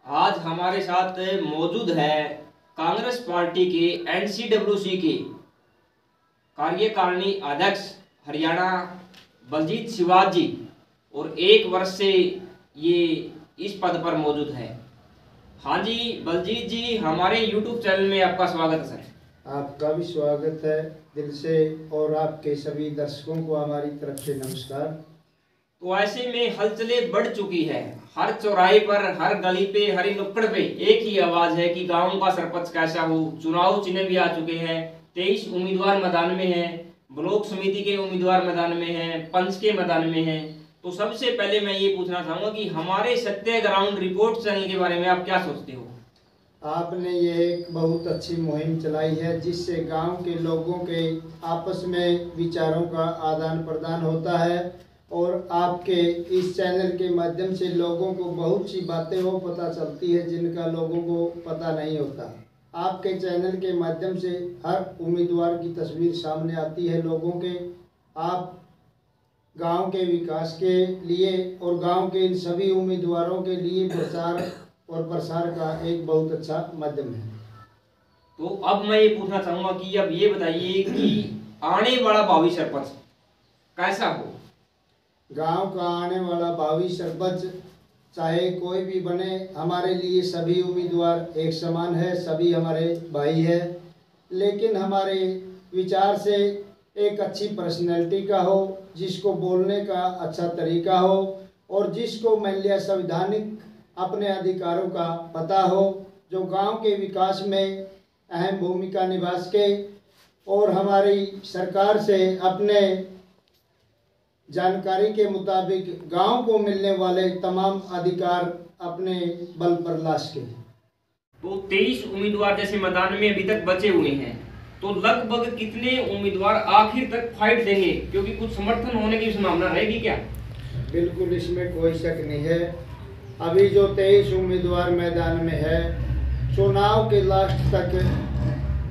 आज हमारे साथ मौजूद है कांग्रेस पार्टी के एनसीडब्ल्यूसी के कार्यकारिणी अध्यक्ष हरियाणा बलजीत सिवाज जी, और 1 वर्ष से ये इस पद पर मौजूद है। हाँ जी बलजीत जी, हमारे यूट्यूब चैनल में आपका स्वागत है सर। आपका भी स्वागत है दिल से, और आपके सभी दर्शकों को हमारी तरफ से नमस्कार। तो ऐसे में हलचलें बढ़ चुकी है, हर चौराहे पर, हर गली पे, हर नुक्कड़ पे एक ही आवाज है कि गांव का सरपंच कैसा हो। चुनाव चिन्ह भी आ चुके हैं, 23 उम्मीदवार मैदान में हैं, ब्लॉक समिति के उम्मीदवार मैदान में हैं, पंच के मैदान में हैं। तो सबसे पहले मैं ये पूछना चाहूंगा कि हमारे सत्य ग्राउंड रिपोर्ट चैनल के बारे में आप क्या सोचते हो? आपने ये एक बहुत अच्छी मुहिम चलाई है, जिससे गांव के लोगों के आपस में विचारों का आदान प्रदान होता है, और आपके इस चैनल के माध्यम से लोगों को बहुत सी बातें वो पता चलती है जिनका लोगों को पता नहीं होता। आपके चैनल के माध्यम से हर उम्मीदवार की तस्वीर सामने आती है लोगों के। आप गांव के विकास के लिए और गांव के इन सभी उम्मीदवारों के लिए प्रचार और प्रसार का एक बहुत अच्छा माध्यम है। तो अब मैं ये पूछना चाहूंगा कि अब ये बताइए कि आने वाला भावी सरपंच कैसा हो? गांव का आने वाला भावी सरपंच चाहे कोई भी बने, हमारे लिए सभी उम्मीदवार एक समान है, सभी हमारे भाई है। लेकिन हमारे विचार से एक अच्छी पर्सनैलिटी का हो, जिसको बोलने का अच्छा तरीका हो, और जिसको मान लिया संवैधानिक अपने अधिकारों का पता हो, जो गांव के विकास में अहम भूमिका निभा सके और हमारी सरकार से अपने जानकारी के मुताबिक गांव को मिलने वाले तमाम अधिकार अपने बल पर ला सके। तो 23 उम्मीदवार जैसे मैदान में अभी तक बचे हुए हैं, तो लगभग कितने उम्मीदवार आखिर तक फाइट देंगे? क्योंकि कुछ समर्थन होने की संभावना रहेगी क्या? बिल्कुल, इसमें कोई शक नहीं है। अभी जो 23 उम्मीदवार मैदान में है, चुनाव के लास्ट तक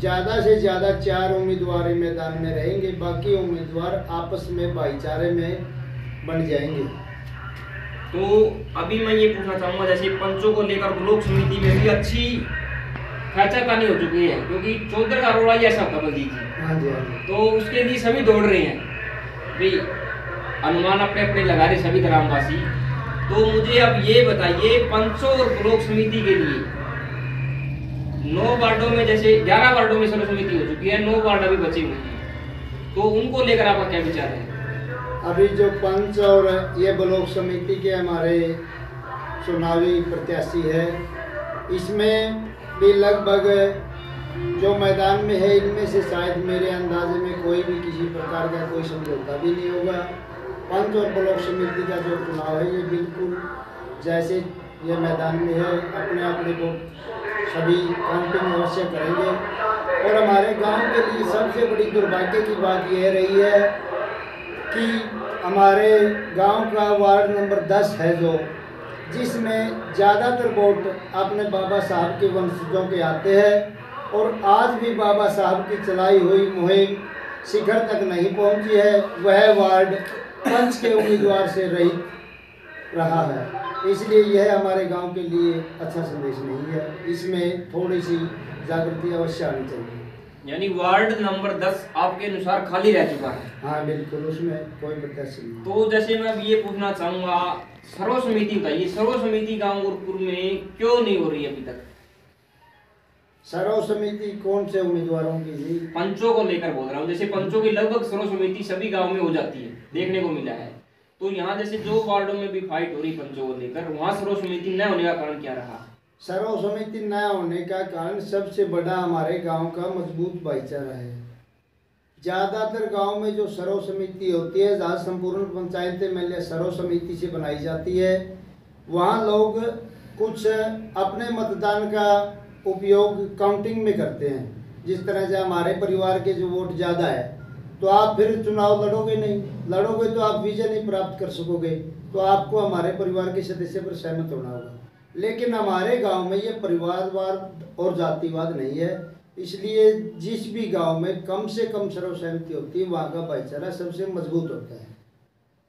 ज़्यादा से ज़्यादा 4 उम्मीदवार मैदान में रहेंगे, बाकी उम्मीदवार आपस में भाईचारे में बन जाएंगे। तो अभी मैं ये पूछना चाहूँगा, जैसे पंचों को लेकर ब्लॉक समिति में भी अच्छी खर्चाकानी हो चुकी है, क्योंकि चौधर का रोड़ा ऐसा होता बलजीत जी। हाँ जी, हाँ जी। तो उसके लिए सभी दौड़ रहे हैं भाई, अनुमान अपने अपने लगा रहे सभी ग्रामवासी। तो मुझे अब ये बताइए, पंचों और ब्लॉक समिति के लिए 9 वार्डों में, जैसे 11 वार्डों में सर्व समिति हो चुकी है, 9 वार्ड अभी बचे हुए हैं, तो उनको लेकर आपका क्या विचार है? अभी जो पंच और ये ब्लॉक समिति के हमारे चुनावी प्रत्याशी है, इसमें भी लगभग जो मैदान में है, इनमें से शायद मेरे अंदाजे में कोई भी किसी प्रकार का कोई समझौता भी नहीं होगा। पंच और ब्लॉक समिति का जो चुनाव है, ये बिल्कुल जैसे ये मैदान में है, अपने अपने को सभी काउंटिंग अवश्य करेंगे। और हमारे गांव के लिए सबसे बड़ी दुर्भाग्य की बात यह रही है कि हमारे गांव का वार्ड नंबर 10 है, जो जिसमें ज़्यादातर वोट अपने बाबा साहब के वंशजों के आते हैं, और आज भी बाबा साहब की चलाई हुई मुहिम शिखर तक नहीं पहुंची है। वह वार्ड पंच के उम्मीदवार से रहित रहा है, इसलिए यह हमारे गांव के लिए अच्छा संदेश नहीं है। इसमें थोड़ी सी जागृति अवश्य आनी चाहिए। यानी वार्ड नंबर 10 आपके अनुसार खाली रह चुका है? हाँ बिल्कुल, उसमें कोई प्रत्याशी नहीं। तो जैसे मैं अब ये पूछना चाहूंगा, सर्व समिति बताइए, सर्व समिति गांव गुरपुर में क्यों नहीं हो रही अभी तक? सर्व समिति कौन से उम्मीदवारों की जी? पंचों को लेकर बोल रहा हूँ। जैसे पंचों की लगभग सर्व समिति सभी गाँव में हो जाती है, देखने को मिला है। तो यहाँ जैसे 2 वार्डों में भी फाइट हो रही पंचों को लेकर, वहाँ सर्व समिति न होने का कारण क्या रहा? सर्व समिति न होने का कारण सबसे बड़ा हमारे गांव का मजबूत भाईचारा है। ज़्यादातर गांव में जो सर्व समिति होती है, जहाँ संपूर्ण पंचायतें मिलकर सर्व समिति से बनाई जाती है, वहाँ लोग कुछ अपने मतदान का उपयोग काउंटिंग में करते हैं। जिस तरह से हमारे परिवार के जो वोट ज़्यादा है, तो आप फिर चुनाव लड़ोगे नहीं, लड़ोगे तो आप विजय नहीं प्राप्त कर सकोगे, तो आपको हमारे परिवार के सदस्य पर सहमत होना होगा। लेकिन हमारे गांव में ये परिवारवाद और जातिवाद नहीं है, इसलिए जिस भी गांव में कम से कम सर्वसहमति होती है, वहाँ का भाईचारा सबसे मजबूत होता है।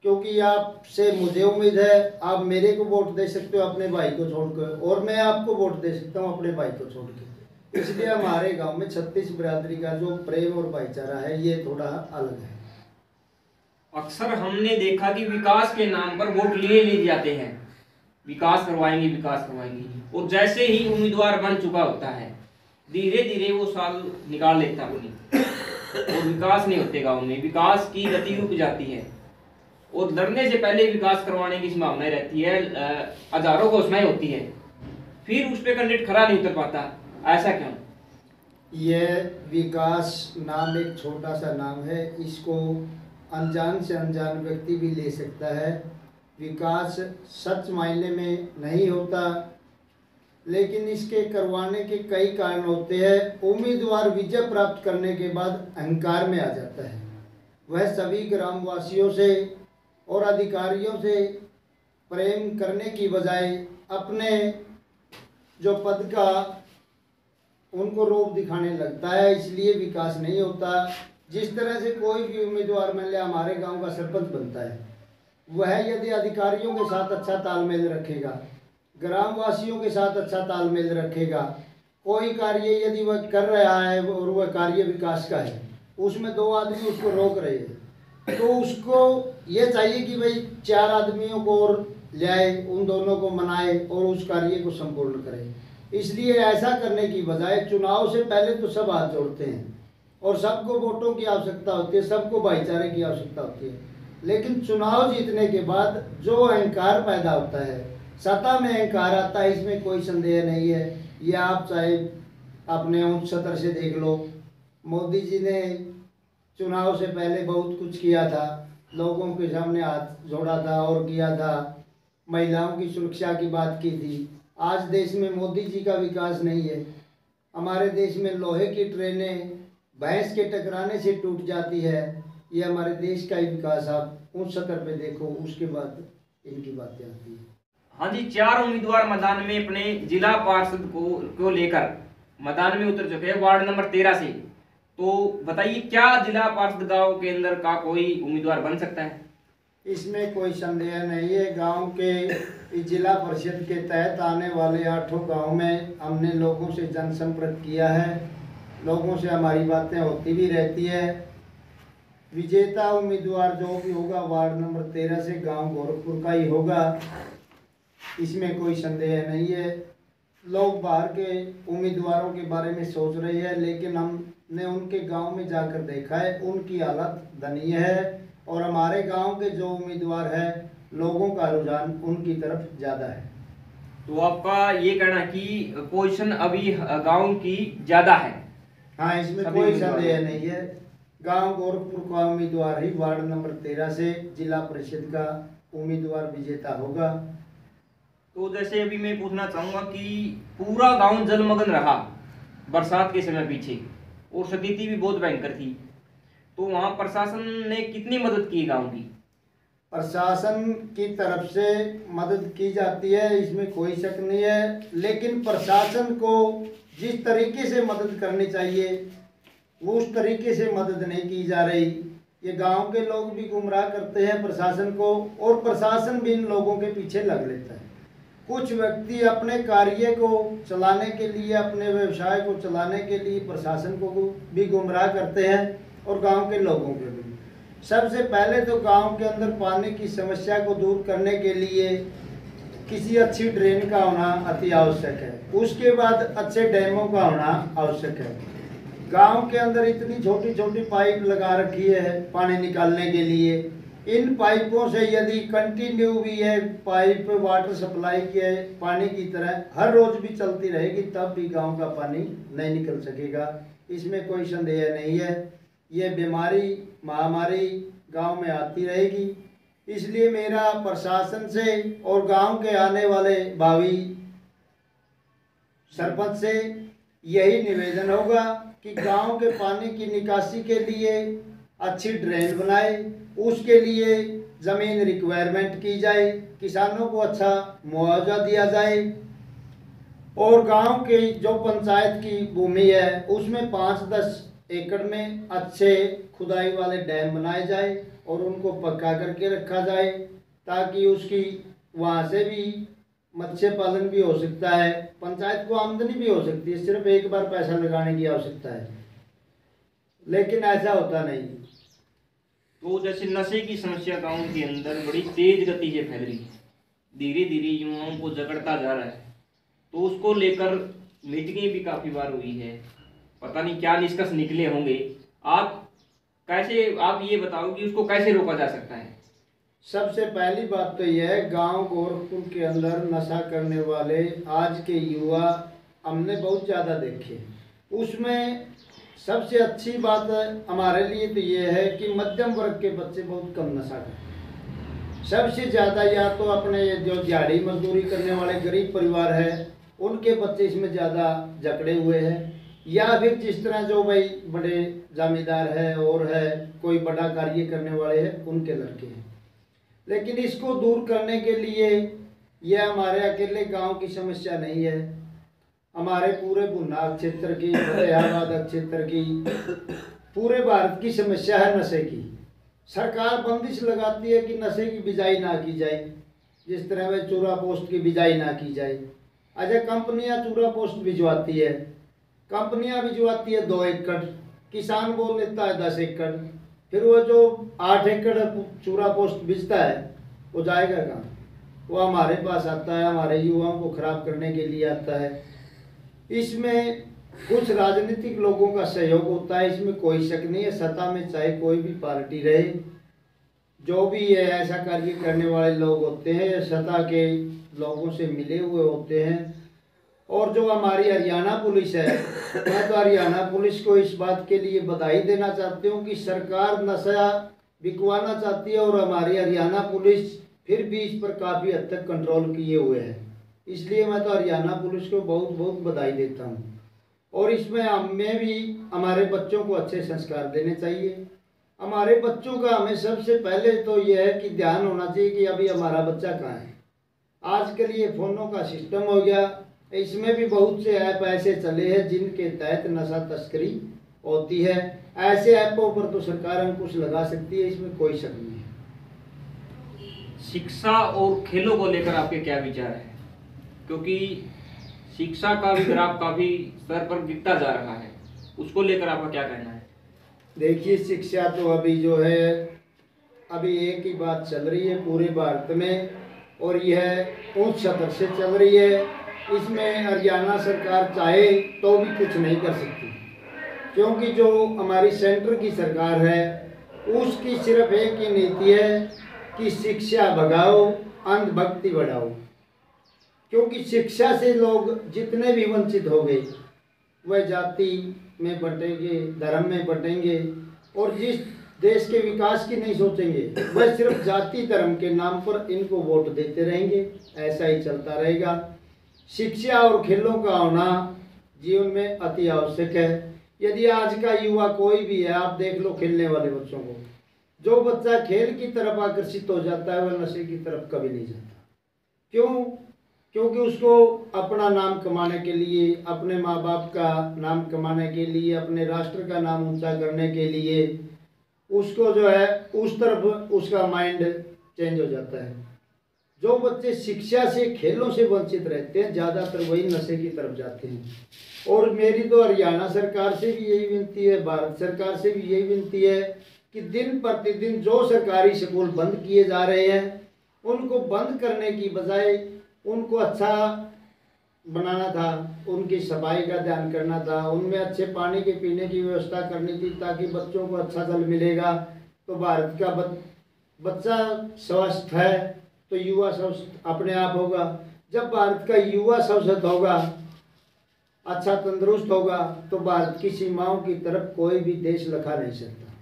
क्योंकि आपसे मुझे उम्मीद है आप मेरे को वोट दे सकते हो अपने भाई को छोड़कर, और मैं आपको वोट दे सकता हूँ अपने भाई को छोड़ के। इसलिए हमारे गांव में 36 बिरादरी का जो प्रेम और भाईचारा है ये थोड़ा अलग है। अक्सर हमने देखा कि विकास के नाम पर वोट लिए जाते हैं, विकास करवाएंगे, और जैसे ही उम्मीदवार बन चुका होता है धीरे धीरे वो साल निकाल लेता है और विकास नहीं होते गाँव में, विकास की गति रुक जाती है और लड़ने से पहले विकास करवाने की संभावना रहती है, हजारों घोषणाएं होती है, फिर उस पर कैंडिडेट खरा नहीं उतर पाता, ऐसा क्यों? यह विकास नाम एक छोटा सा नाम है, इसको अनजान से अनजान व्यक्ति भी ले सकता है। विकास सच मायने में नहीं होता, लेकिन इसके करवाने के कई कारण होते हैं। उम्मीदवार विजय प्राप्त करने के बाद अहंकार में आ जाता है। वह सभी ग्रामवासियों से और अधिकारियों से प्रेम करने की बजाय अपने जो पद का उनको रोब दिखाने लगता है, इसलिए विकास नहीं होता। जिस तरह से कोई भी उम्मीदवार मान लिया हमारे गांव का सरपंच बनता है, वह यदि अधिकारियों के साथ अच्छा तालमेल रखेगा, ग्रामवासियों के साथ अच्छा तालमेल रखेगा, कोई कार्य यदि वह कर रहा है और वह कार्य विकास का है, उसमें 2 आदमी उसको रोक रहे हैं, तो उसको ये चाहिए कि भाई 4 आदमियों को और ले आए, उन दोनों को मनाए और उस कार्य को संपूर्ण करे। इसलिए ऐसा करने की बजाय चुनाव से पहले तो सब हाथ जोड़ते हैं और सबको वोटों की आवश्यकता होती है, सबको भाईचारे की आवश्यकता होती है, लेकिन चुनाव जीतने के बाद जो अहंकार पैदा होता है, सत्ता में अहंकार आता है, इसमें कोई संदेह नहीं है। ये आप चाहे अपने उच्च स्तर से देख लो, मोदी जी ने चुनाव से पहले बहुत कुछ किया था, लोगों के सामने हाथ जोड़ा था और किया था, महिलाओं की सुरक्षा की बात की थी। आज देश में मोदी जी का विकास नहीं है। हमारे देश में लोहे की ट्रेनें भैंस के टकराने से टूट जाती है, ये हमारे देश का ही विकास आप उस स्तर पे देखो, उसके बाद इनकी बातें आती है। हाँ जी, 4 उम्मीदवार मैदान में अपने जिला पार्षद को लेकर मैदान में उतर चुके हैं वार्ड नंबर 13 से। तो बताइए, क्या जिला पार्षद गांव के अंदर का कोई उम्मीदवार बन सकता है? इसमें कोई संदेह नहीं है। गांव के जिला परिषद के तहत आने वाले 8 गांव में हमने लोगों से जनसंपर्क किया है, लोगों से हमारी बातें होती भी रहती है। विजेता उम्मीदवार जो भी होगा वार्ड नंबर 13 से गांव गोरखपुर का ही होगा, इसमें कोई संदेह नहीं है। लोग बाहर के उम्मीदवारों के बारे में सोच रहे हैं, लेकिन हमने उनके गांव में जाकर देखा है, उनकी हालत दयनीय है और हमारे गांव के जो उम्मीदवार है, लोगों का रुझान उनकी तरफ ज़्यादा है। तो आपका ये कहना कि पोजीशन अभी गांव की ज़्यादा है? हाँ, इसमें कोई संदेह नहीं है। गांव गोरखपुर का उम्मीदवार ही वार्ड नंबर 13 से जिला परिषद का उम्मीदवार विजेता होगा। तो जैसे अभी मैं पूछना चाहूँगा कि पूरा गांव जलमग्न रहा बरसात के समय पीछे, और स्थिति भी बहुत भयंकर थी, तो वहाँ प्रशासन ने कितनी मदद की गांव की? प्रशासन की तरफ से मदद की जाती है, इसमें कोई शक नहीं है, लेकिन प्रशासन को जिस तरीके से मदद करनी चाहिए वो उस तरीके से मदद नहीं की जा रही। ये गांव के लोग भी गुमराह करते हैं प्रशासन को, और प्रशासन भी इन लोगों के पीछे लग लेता है। कुछ व्यक्ति अपने कार्य को चलाने के लिए, अपने व्यवसाय को चलाने के लिए प्रशासन को भी गुमराह करते हैं और गांव के लोगों को भी। सबसे पहले तो गांव के अंदर पानी की समस्या को दूर करने के लिए किसी अच्छी ड्रेन का होना अति आवश्यक है, उसके बाद अच्छे डैमों का होना आवश्यक है। गांव के अंदर इतनी छोटी छोटी पाइप लगा रखी है पानी निकालने के लिए, इन पाइपों से यदि कंटिन्यू भी है पाइप वाटर सप्लाई के पानी की तरह हर रोज भी चलती रहेगी, तब भी गांव का पानी नहीं निकल सकेगा, इसमें कोई संदेह नहीं है। ये बीमारी महामारी गांव में आती रहेगी, इसलिए मेरा प्रशासन से और गांव के आने वाले भावी सरपंच से यही निवेदन होगा कि गांव के पानी की निकासी के लिए अच्छी ड्रेन बनाए, उसके लिए ज़मीन रिक्वायरमेंट की जाए, किसानों को अच्छा मुआवजा दिया जाए, और गांव के जो पंचायत की भूमि है उसमें 5-10 एकड़ में अच्छे खुदाई वाले डैम बनाए जाए और उनको पक्का करके रखा जाए, ताकि उसकी वहाँ से भी मत्स्य पालन भी हो सकता है, पंचायत को आमदनी भी हो सकती है। सिर्फ एक बार पैसा लगाने की आवश्यकता है, लेकिन ऐसा होता नहीं। तो जैसे नशे की समस्या गांव के अंदर बड़ी तेज गति से फैल रही है, धीरे धीरे युवाओं को जकड़ता जा रहा है, तो उसको लेकर मीटिंगें भी काफी बार हुई है, पता नहीं क्या निष्कर्ष निकले होंगे। आप ये बताओ कि उसको कैसे रोका जा सकता है? सबसे पहली बात तो यह है, गांव गोरखपुर के अंदर नशा करने वाले आज के युवा हमने बहुत ज़्यादा देखे। उसमें सबसे अच्छी बात हमारे लिए तो ये है कि मध्यम वर्ग के बच्चे बहुत कम नशा करते। सबसे ज़्यादा या तो अपने जो दिहाड़ी मजदूरी करने वाले गरीब परिवार है उनके बच्चे इसमें ज़्यादा जकड़े हुए हैं, या फिर जिस तरह जो भाई बड़े जमींदार है और है कोई बड़ा कार्य करने वाले हैं उनके लड़के हैं। लेकिन इसको दूर करने के लिए यह हमारे अकेले गांव की समस्या नहीं है, हमारे पूरे बुनाग क्षेत्र की, फतेहाबाद क्षेत्र की, पूरे भारत की समस्या है नशे की। सरकार बंदिश लगाती है कि नशे की बिजाई ना की जाए, जिस तरह वह चूरा पोस्ट की बिजाई ना की जाए। अच्छा, कंपनियां चूरा पोस्ट भिजवाती है, कंपनियां भिजवाती है 2 एकड़, किसान बोल लेता है 10 एकड़, फिर वो जो 8 एकड़ चूरा पोस्ट बिजता है वो जाएगा कहाँ? वो हमारे पास आता है, हमारे युवाओं को खराब करने के लिए आता है। इसमें कुछ राजनीतिक लोगों का सहयोग होता है, इसमें कोई शक नहीं है। सत्ता में चाहे कोई भी पार्टी रहे, जो भी है ऐसा कार्य करने वाले लोग होते हैं सत्ता के लोगों से मिले हुए होते हैं। और जो हमारी हरियाणा पुलिस है, मैं तो हरियाणा पुलिस को इस बात के लिए बधाई देना चाहती हूँ कि सरकार नशा बिकवाना चाहती है और हमारी हरियाणा पुलिस फिर भी इस पर काफ़ी हद तक कंट्रोल किए हुए है। इसलिए मैं तो हरियाणा पुलिस को बहुत बहुत बधाई देता हूँ। और इसमें हमें भी हमारे बच्चों को अच्छे संस्कार देने चाहिए। हमारे बच्चों का हमें सबसे पहले तो यह है कि ध्यान होना चाहिए कि अभी हमारा बच्चा कहाँ है। आजकल ये फ़ोनों का सिस्टम हो गया, इसमें भी बहुत से ऐप ऐसे चले हैं जिनके तहत नशा तस्करी होती है। ऐसे ऐपों पर तो सरकार अंकुश लगा सकती है, इसमें कोई शक नहीं है। शिक्षा और खेलों को लेकर आपके क्या विचार है? क्योंकि शिक्षा का भी ग्राफ काफी स्तर पर गिरता जा रहा है, उसको लेकर आपका क्या कहना है? देखिए, शिक्षा तो अभी जो है अभी एक ही बात चल रही है पूरे भारत में, और यह उच्च स्तर से चल रही है। इसमें हरियाणा सरकार चाहे तो भी कुछ नहीं कर सकती, क्योंकि जो हमारी सेंटर की सरकार है उसकी सिर्फ एक ही नीति है कि शिक्षा भगाओ, अंधभक्ति बढ़ाओ। क्योंकि शिक्षा से लोग जितने भी वंचित हो गए वह जाति में बटेंगे, धर्म में बटेंगे, और जिस देश के विकास की नहीं सोचेंगे वह सिर्फ जाति धर्म के नाम पर इनको वोट देते रहेंगे। ऐसा ही चलता रहेगा। शिक्षा और खेलों का होना जीवन में अति आवश्यक है। यदि आज का युवा कोई भी है, आप देख लो खेलने वाले बच्चों को, जो बच्चा खेल की तरफ आकर्षित हो जाता है वह नशे की तरफ कभी नहीं जाता। क्यों? क्योंकि उसको अपना नाम कमाने के लिए, अपने माँ बाप का नाम कमाने के लिए, अपने राष्ट्र का नाम ऊंचा करने के लिए उसको जो है उस तरफ उसका माइंड चेंज हो जाता है। जो बच्चे शिक्षा से, खेलों से वंचित रहते हैं, ज़्यादातर वही नशे की तरफ जाते हैं। और मेरी तो हरियाणा सरकार से भी यही विनती है, भारत सरकार से भी यही विनती है कि दिन प्रतिदिन जो सरकारी स्कूल बंद किए जा रहे हैं उनको बंद करने की बजाय उनको अच्छा बनाना था, उनकी सफाई का ध्यान करना था, उनमें अच्छे पानी के पीने की व्यवस्था करनी थी, ताकि बच्चों को अच्छा जल मिलेगा तो भारत का बच्चा स्वस्थ है तो युवा स्वस्थ अपने आप होगा। जब भारत का युवा स्वस्थ होगा, अच्छा तंदुरुस्त होगा, तो भारत की सीमाओं की तरफ कोई भी देश लखा नहीं सकता।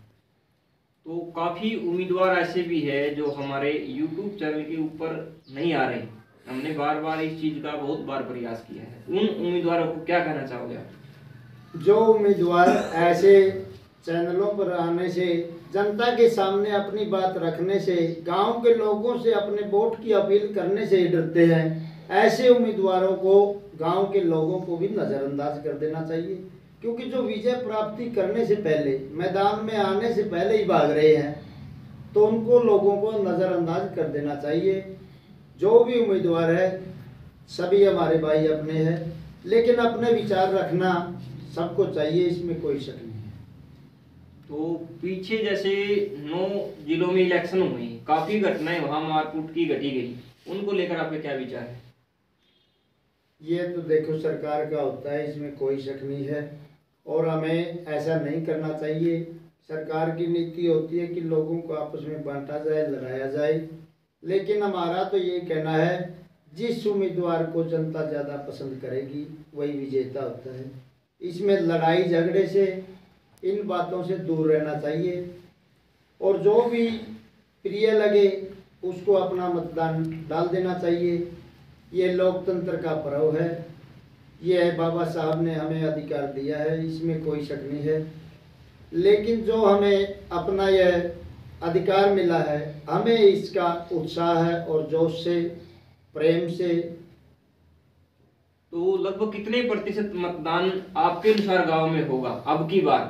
तो काफ़ी उम्मीदवार ऐसे भी है जो हमारे YouTube चैनल के ऊपर नहीं आ रहे। हमने बार बार इस चीज़ का बहुत बार प्रयास किया है। उन उम्मीदवारों को क्या कहना चाहोगे आप? जो उम्मीदवार ऐसे चैनलों पर आने से, जनता के सामने अपनी बात रखने से, गांव के लोगों से अपने वोट की अपील करने से डरते हैं, ऐसे उम्मीदवारों को गांव के लोगों को भी नज़रअंदाज कर देना चाहिए। क्योंकि जो विजय प्राप्ति करने से पहले, मैदान में आने से पहले ही भाग रहे हैं, तो उनको लोगों को नज़रअंदाज कर देना चाहिए। जो भी उम्मीदवार है सभी हमारे भाई अपने हैं, लेकिन अपने विचार रखना सबको चाहिए, इसमें कोई शक नहीं है। तो पीछे जैसे 9 जिलों में इलेक्शन हुए, काफी घटनाएं वहां मारपीट की घटी गई, उनको लेकर आपके क्या विचार है? ये तो देखो सरकार का होता है, इसमें कोई शक नहीं है, और हमें ऐसा नहीं करना चाहिए। सरकार की नीति होती है कि लोगों को आपस में बांटा जाए, लड़ाया जाए, लेकिन हमारा तो ये कहना है जिस उम्मीदवार को जनता ज़्यादा पसंद करेगी वही विजेता होता है। इसमें लड़ाई झगड़े से, इन बातों से दूर रहना चाहिए, और जो भी प्रिय लगे उसको अपना मतदान डाल देना चाहिए। ये लोकतंत्र का पर्व है, ये बाबा साहब ने हमें अधिकार दिया है, इसमें कोई शक नहीं है। लेकिन जो हमें अपना यह अधिकार मिला है, हमें इसका उत्साह है और जोश से, प्रेम से। तो लगभग कितने प्रतिशत मतदान आपके अनुसार गांव में होगा अब की बार?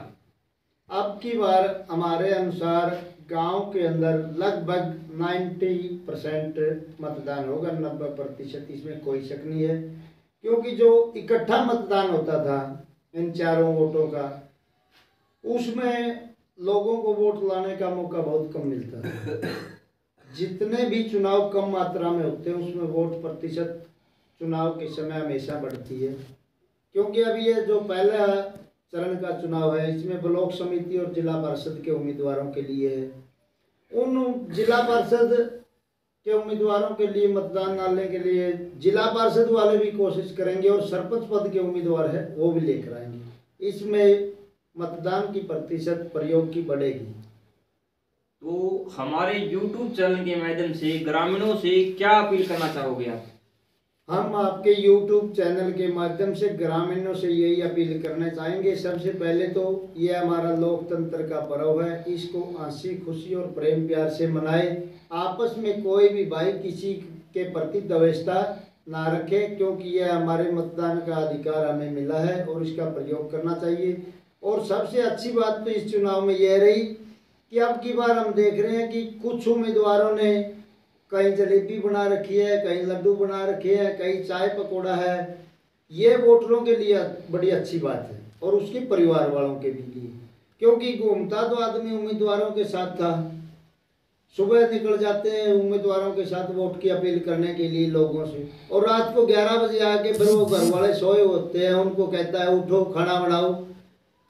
अब की बार हमारे अनुसार गांव के अंदर लगभग 90% मतदान होगा, 90%, इसमें कोई शक नहीं है। क्योंकि जो इकट्ठा मतदान होता था इन चारों वोटों का, उसमें लोगों को वोट लाने का मौका बहुत कम मिलता था। जितने भी चुनाव कम मात्रा में होते हैं उसमें वोट प्रतिशत चुनाव के समय हमेशा बढ़ती है। क्योंकि अब ये जो पहला चरण का चुनाव है, इसमें ब्लॉक समिति और जिला परिषद के उम्मीदवारों के लिए है। उन जिला परिषद के उम्मीदवारों के लिए मतदान डालने के लिए जिला परिषद वाले भी कोशिश करेंगे, और सरपंच पद के उम्मीदवार है वो भी लेकर आएंगे। इसमें मतदान की प्रतिशत प्रयोग की बढ़ेगी। तो हमारे YouTube चैनल के माध्यम से ग्रामीणों से क्या अपील करना चाहोगे आप? हम आपके YouTube चैनल के माध्यम से ग्रामीणों से यही अपील करना चाहेंगे। सबसे पहले तो ये हमारा लोकतंत्र का पर्व है, इसको हंसी खुशी और प्रेम प्यार से मनाए। आपस में कोई भी भाई किसी के प्रति द्वेषता ना रखे, क्योंकि यह हमारे मतदान का अधिकार हमें मिला है और इसका प्रयोग करना चाहिए। और सबसे अच्छी बात तो इस चुनाव में यह रही कि अब की बार हम देख रहे हैं कि कुछ उम्मीदवारों ने कहीं जलेबी बना रखी है, कहीं लड्डू बना रखे हैं, कहीं चाय पकौड़ा है। ये वोटरों के लिए बड़ी अच्छी बात है और उसके परिवार वालों के भी लिए, क्योंकि घूमता तो आदमी उम्मीदवारों के साथ था, सुबह निकल जाते हैं उम्मीदवारों के साथ वोट की अपील करने के लिए लोगों से, और रात को 11 बजे आके फिर वो घर वाले सोए होते हैं, उनको कहता है उठो खाना बनाओ।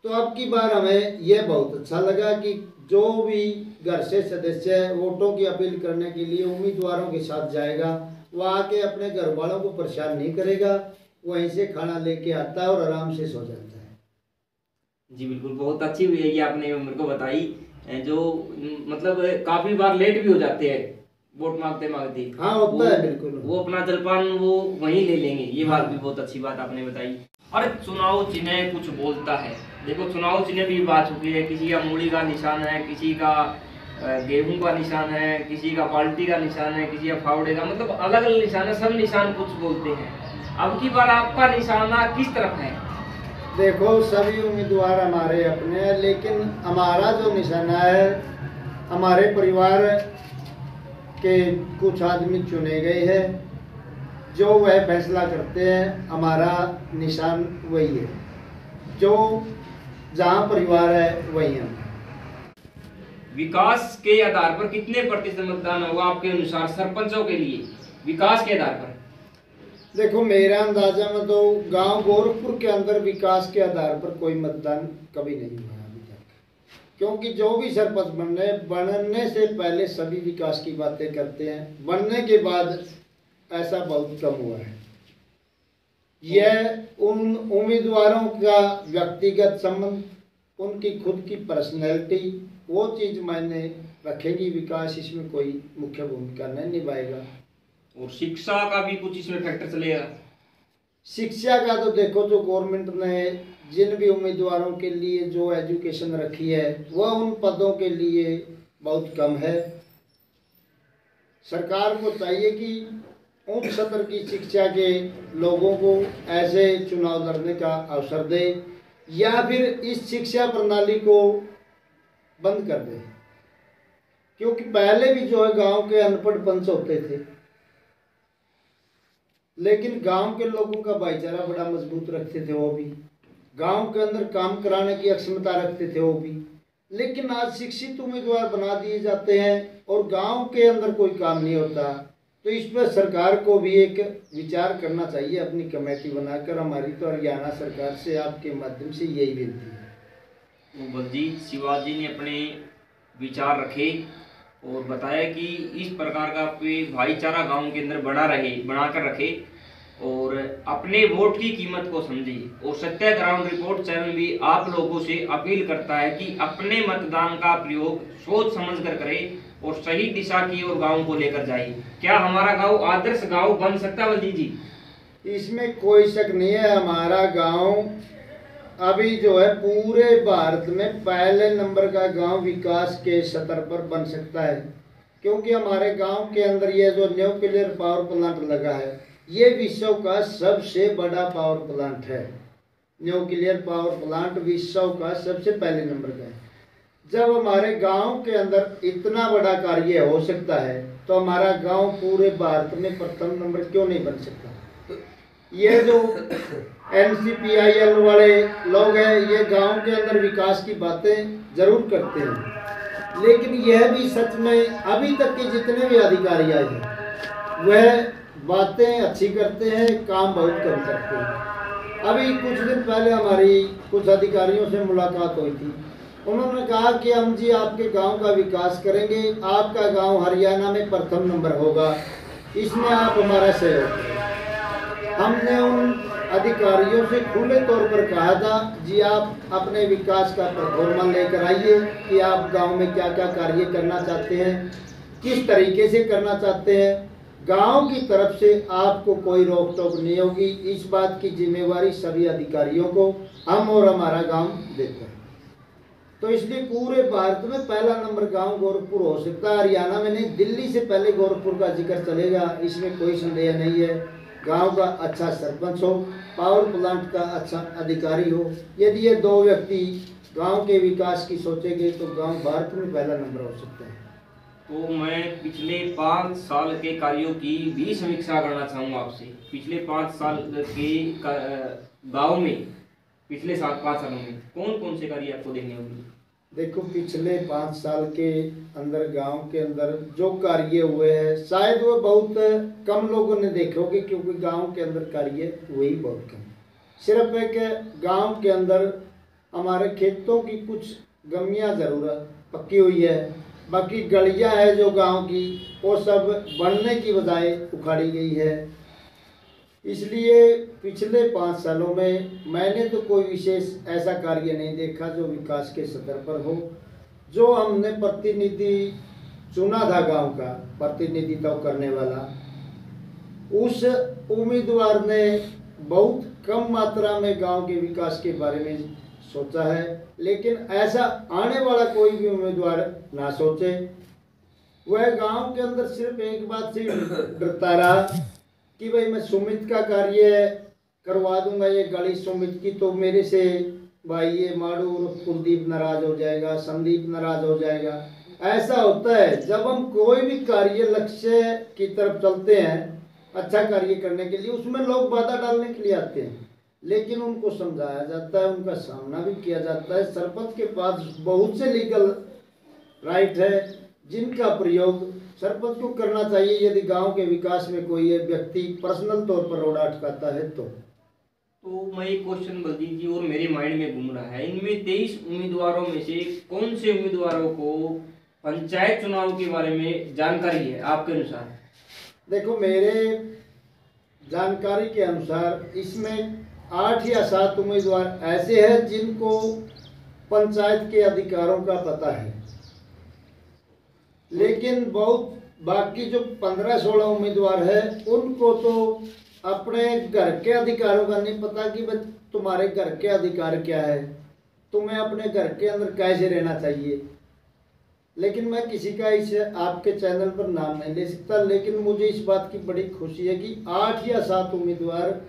तो अब की बार हमें यह बहुत अच्छा लगा कि जो भी घर से सदस्य वोटों की अपील करने के लिए उम्मीदवारों के साथ जाएगा, वह आके अपने घर वालों को परेशान नहीं करेगा, वहीं से खाना लेके आता है और आराम से सो जाता है। जी बिल्कुल, बहुत अच्छी हुई है ये आपने मेरे को बताई। जो मतलब काफी बार लेट भी हो जाते हैं वोट मांगते मांगते। हाँ होता है, बिल्कुल। वो अपना जलपान वो वहीं ले लेंगे, ये बात भी बहुत अच्छी बात आपने बताई। हर चुनाव चिन्ह कुछ बोलता है। देखो चुनाव चिन्ह भी बात चुकी है, किसी का मूली का निशान है, किसी का गेहूं का निशान है, किसी का पार्टी का निशान है, किसी का फावड़े का, मतलब अलग अलग निशान है, सब निशान कुछ बोलते हैं। अब की बार आपका निशाना किस तरफ है? देखो सभी उम्मीदवार हमारे अपने हैं, लेकिन हमारा जो निशाना है, हमारे परिवार के कुछ आदमी चुने गए हैं, जो वह फैसला करते हैं। हमारा निशान वही है, जो जहाँ परिवार है वही हम। विकास के आधार पर कितने प्रतिशत मतदान होगा आपके अनुसार सरपंचों के लिए, विकास के आधार पर? देखो मेरा अंदाजा में तो गांव गोरखपुर के अंदर विकास के आधार पर कोई मतदान कभी नहीं हुआ अभी तक, क्योंकि जो भी सरपंच बनने से पहले सभी विकास की बातें करते हैं, बनने के बाद ऐसा बहुत कम हुआ है। यह उन उम्मीदवारों का व्यक्तिगत संबंध, उनकी खुद की पर्सनैलिटी, वो चीज़ मायने रखेगी। विकास इसमें कोई मुख्य भूमिका नहीं निभाएगा। और शिक्षा का भी कुछ इसमें फैक्टर चलेगा? शिक्षा का तो देखो, जो गवर्नमेंट ने जिन भी उम्मीदवारों के लिए जो एजुकेशन रखी है, वह उन पदों के लिए बहुत कम है। सरकार को चाहिए कि उच्च स्तर की शिक्षा के लोगों को ऐसे चुनाव लड़ने का अवसर दे, या फिर इस शिक्षा प्रणाली को बंद कर दे। क्योंकि पहले भी जो है गांव के अनपढ़ पंच होते थे, लेकिन गांव के लोगों का भाईचारा बड़ा मजबूत रखते थे वो भी, गांव के अंदर काम कराने की अक्षमता रखते थे वो भी। लेकिन आज शिक्षित उम्मीदवार बना दिए जाते हैं और गांव के अंदर कोई काम नहीं होता। तो इस पर सरकार को भी एक विचार करना चाहिए, अपनी कमेटी बनाकर। हमारी तो हरियाणा सरकार से आपके माध्यम से यही विनती है। तो बलजीत शिवाजी ने अपने विचार रखे और बताया कि इस प्रकार का भाईचारा गांव के अंदर बनाकर रखे और अपने वोट की कीमत को समझे। और सत्य ग्राउंड रिपोर्ट चैनल भी आप लोगों से अपील करता है कि अपने मतदान का प्रयोग सोच समझ कर करें और सही दिशा की ओर गांव को लेकर जाए। क्या हमारा गांव आदर्श गांव बन सकता है बलजीत जी? इसमें कोई शक नहीं है। हमारा गांव अभी जो है पूरे भारत में पहले नंबर का गांव विकास के स्तर पर बन सकता है, क्योंकि हमारे गांव के अंदर ये जो न्यूक्लियर पावर प्लांट लगा है, ये विश्व का सबसे बड़ा पावर प्लांट है। न्यूक्लियर पावर प्लांट विश्व का सबसे पहले नंबर का है। जब हमारे गांव के अंदर इतना बड़ा कार्य हो सकता है, तो हमारा गांव पूरे भारत में प्रथम नंबर क्यों नहीं बन सकता? ये जो NCPIL वाले लोग हैं, ये गांव के अंदर विकास की बातें जरूर करते हैं, लेकिन यह भी सच में अभी तक के जितने भी अधिकारी आए हैं वह बातें अच्छी करते हैं, काम बहुत कम करते हैं। अभी कुछ दिन पहले हमारी कुछ अधिकारियों से मुलाकात हुई थी। उन्होंने कहा कि हम जी आपके गांव का विकास करेंगे, आपका गांव हरियाणा में प्रथम नंबर होगा, इसमें आप हमारा सहयोग करें। हमने उन अधिकारियों से खुले तौर पर कहा था, जी आप अपने विकास का परफॉर्मा लेकर आइए कि आप गांव में क्या क्या कार्य करना चाहते हैं, किस तरीके से करना चाहते हैं। गांव की तरफ से आपको कोई रोक टोक नहीं होगी। इस बात की जिम्मेवारी सभी अधिकारियों को हम और हमारा गांव देते हैं। तो इसलिए पूरे भारत में पहला नंबर गांव गोरखपुर हो सकता है, हरियाणा में नहीं, दिल्ली से पहले गोरखपुर का जिक्र चलेगा, इसमें कोई संदेह नहीं है। गांव का अच्छा सरपंच हो, पावर प्लांट का अच्छा अधिकारी हो, यदि ये दो व्यक्ति गांव के विकास की सोचेंगे तो गांव भारत में पहला नंबर हो सकता है। तो मैं पिछले 5 साल के कार्यों की भी समीक्षा करना चाहूँगा आपसे। पिछले 5 साल के गांव में, पिछले 5 सालों में कौन कौन से कार्य आपको देखने होंगे? देखो, पिछले 5 साल के अंदर गांव के अंदर जो कार्य हुए हैं, शायद वो बहुत कम लोगों ने देखे होंगे, क्योंकि गांव के अंदर कार्य हुए ही बहुत कम। सिर्फ एक गांव के अंदर हमारे खेतों की कुछ गमियां जरूर पक्की हुई है, बाकी गलियां है जो गांव की, वो सब बनने की बजाय उखाड़ी गई है। इसलिए पिछले 5 सालों में मैंने तो कोई विशेष ऐसा कार्य नहीं देखा जो विकास के स्तर पर हो। जो हमने प्रतिनिधि चुना था गांव का प्रतिनिधित्व करने वाला, उस उम्मीदवार ने बहुत कम मात्रा में गांव के विकास के बारे में सोचा है। लेकिन ऐसा आने वाला कोई भी उम्मीदवार ना सोचे। वह गांव के अंदर सिर्फ एक बात से डरता रहा कि भाई मैं सुमित का कार्य करवा दूंगा, ये गली सुमित की, तो मेरे से भाई ये माड़ू और कुलदीप नाराज हो जाएगा, संदीप नाराज हो जाएगा। ऐसा होता है जब हम कोई भी कार्य लक्ष्य की तरफ चलते हैं अच्छा कार्य करने के लिए, उसमें लोग बाधा डालने के लिए आते हैं, लेकिन उनको समझाया जाता है, उनका सामना भी किया जाता है। सरपंच के पास बहुत से लीगल राइट है जिनका प्रयोग सरपंच को करना चाहिए यदि गांव के विकास में कोई व्यक्ति पर्सनल तौर पर रोड़ा अटकाता है। तो मैं एक क्वेश्चन बलजीत जी और मेरे माइंड में घूम रहा है, इनमें 23 उम्मीदवारों में से कौन से उम्मीदवारों को पंचायत चुनाव के बारे में जानकारी है आपके अनुसार? देखो, मेरे जानकारी के अनुसार इसमें 8 या 7 उम्मीदवार ऐसे हैं जिनको पंचायत के अधिकारों का पता है, लेकिन बहुत बाकी जो 15-16 उम्मीदवार है उनको तो अपने घर के अधिकारों का नहीं पता कि भाई तुम्हारे घर के अधिकार क्या है, तुम्हें अपने घर के अंदर कैसे रहना चाहिए। लेकिन मैं किसी का इस आपके चैनल पर नाम नहीं ले सकता, लेकिन मुझे इस बात की बड़ी खुशी है कि 8 या 7 उम्मीदवार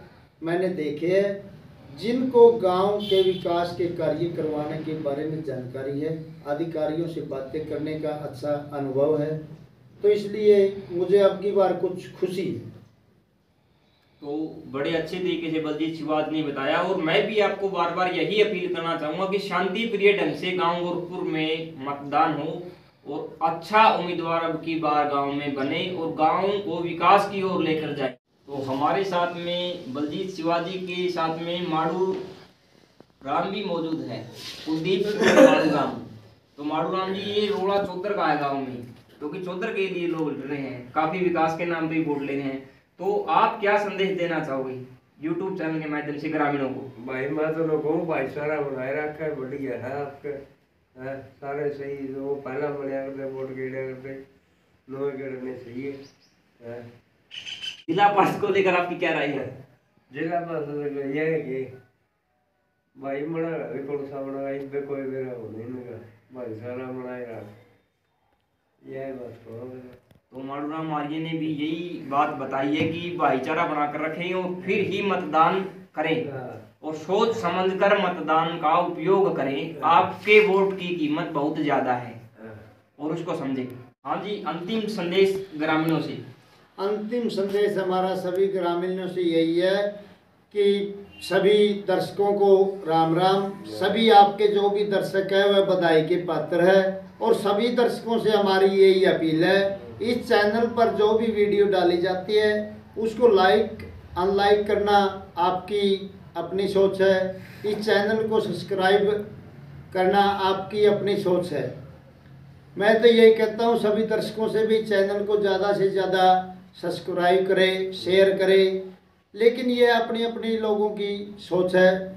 मैंने देखे हैं जिनको गांव के विकास के कार्य करवाने के बारे में जानकारी है, अधिकारियों से बातें करने का अच्छा अनुभव है, तो इसलिए मुझे अब की बार कुछ खुशी है। तो बड़े अच्छे तरीके से बलजीत शिवाज ने बताया, और मैं भी आपको बार बार यही अपील करना चाहूँगा कि शांति प्रिय ढंग से गांव गोरखपुर में मतदान हो और अच्छा उम्मीदवार अब की बार गांव में बने और गांव को विकास की ओर लेकर जाए। तो हमारे साथ में बलजीत शिवाजी के साथ में माड़ू राम भी मौजूद है, कुलदीप माड़ू राम। तो माड़ू राम जी, ये रोड़ा चौधर का है गाँव में, क्योंकि चौधर के लिए लोग लड़ रहे हैं, काफी विकास के नाम पे वोट ले रहे हैं, तो आप क्या संदेश देना चाहोगे YouTube चैनल के माध्यम से ग्रामीणों को? भाई मैं तो लोगों को भाईचारा बनाए रखा है, बढ़िया है आपके है, सारे सही जो पहला बढ़िया करते वोट गेड़िया करते लोग गेड़ने चाहिए है। जिला पार्षद को लेकर आपकी क्या राय है? जिला पार्षद ये है कि भाई मना कौन सा बना इस पे कोई मेरा हो नहीं भाईचारा बनाए रख, यह बस करो। तो माड़ू राम आर्य ने भी यही बात बताई है कि भाईचारा बनाकर रखें और फिर ही मतदान करें और सोच समझकर मतदान का उपयोग करें। आपके वोट की कीमत बहुत ज्यादा है और उसको समझें। हाँ जी, अंतिम संदेश ग्रामीणों से। अंतिम संदेश हमारा सभी ग्रामीणों से यही है कि सभी दर्शकों को राम राम। सभी आपके जो भी दर्शक है वह बधाई के पात्र है, और सभी दर्शकों से हमारी यही अपील है, इस चैनल पर जो भी वीडियो डाली जाती है उसको लाइक अनलाइक करना आपकी अपनी सोच है, इस चैनल को सब्सक्राइब करना आपकी अपनी सोच है। मैं तो यही कहता हूँ सभी दर्शकों से भी चैनल को ज़्यादा से ज़्यादा सब्सक्राइब करें, शेयर करें, लेकिन ये अपनी अपनी लोगों की सोच है।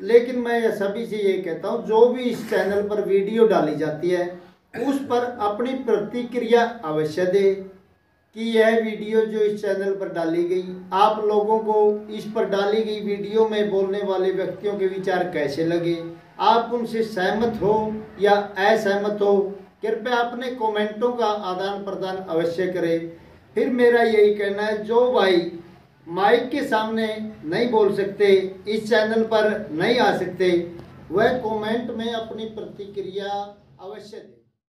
लेकिन मैं सभी से ये कहता हूँ जो भी इस चैनल पर वीडियो डाली जाती है उस पर अपनी प्रतिक्रिया अवश्य दे कि यह वीडियो जो इस चैनल पर डाली गई, आप लोगों को इस पर डाली गई वीडियो में बोलने वाले व्यक्तियों के विचार कैसे लगे, आप उनसे सहमत हो या असहमत हो, कृपया अपने कमेंटों का आदान प्रदान अवश्य करें। फिर मेरा यही कहना है, जो भाई माइक के सामने नहीं बोल सकते, इस चैनल पर नहीं आ सकते, वह कमेंट में अपनी प्रतिक्रिया अवश्य दें।